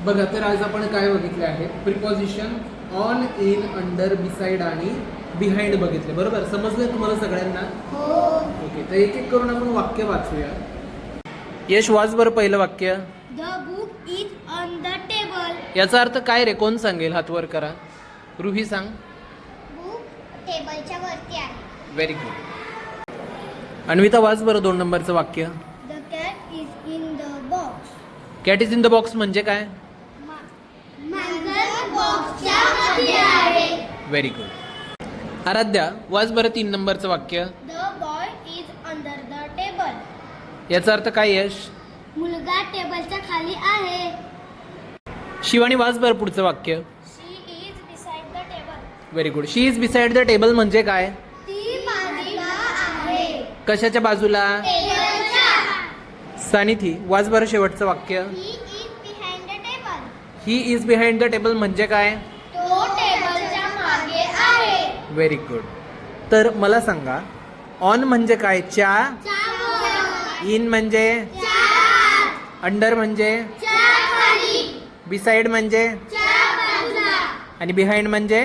बघा तर आज आपण काय बघितले आहे, प्रिपॉजिशन ऑन, इन, अंडर, बिसाइड आणि बिहाइंड बघितले. बरोबर, समजले तुम्हाला सगळ्यांना? ओके, तर एक एक करून आपण वाक्य वाचूया. यश, वाच बरं पहिलं वाक्य. The book is on the table. याचा अर्थ काय रे? कोण सांगेल? हात वर करा. रुही सांग. बुक टेबलच्या वरती आहे. Very good. अन्विता, वाच बरं 2 नंबरचं वाक्य. The cat is in the box. Cat is in the box म्हणजे काय? मांजर बॉक्सच्या मध्ये आहे. Very good. आराध्या, वाच बरं 3 नंबरचं वाक्य. The boy is under the table. याचा अर्थ काय यश? मुलगा टेबलच्या खाली आहे. शिवानी, वाच बरं पुढचं वाक्य. She is beside the table. Very good. She is beside the table म्हणजे काय? ती बाजूला आहे. कशाच्या बाजूला? टेबलच्या. सानिथी, वाच बरं शेवटचं वाक्य. He is behind the table. He is behind the table म्हणजे काय? तो टेबलच्या मागे आहे. Very good. तर मला सांगा, ऑन म्हणजे काय? च्या. इन म्हणजे? अंडर म्हणजे? बिसाइड म्हणजे? आणि बिहाइंड म्हणजे?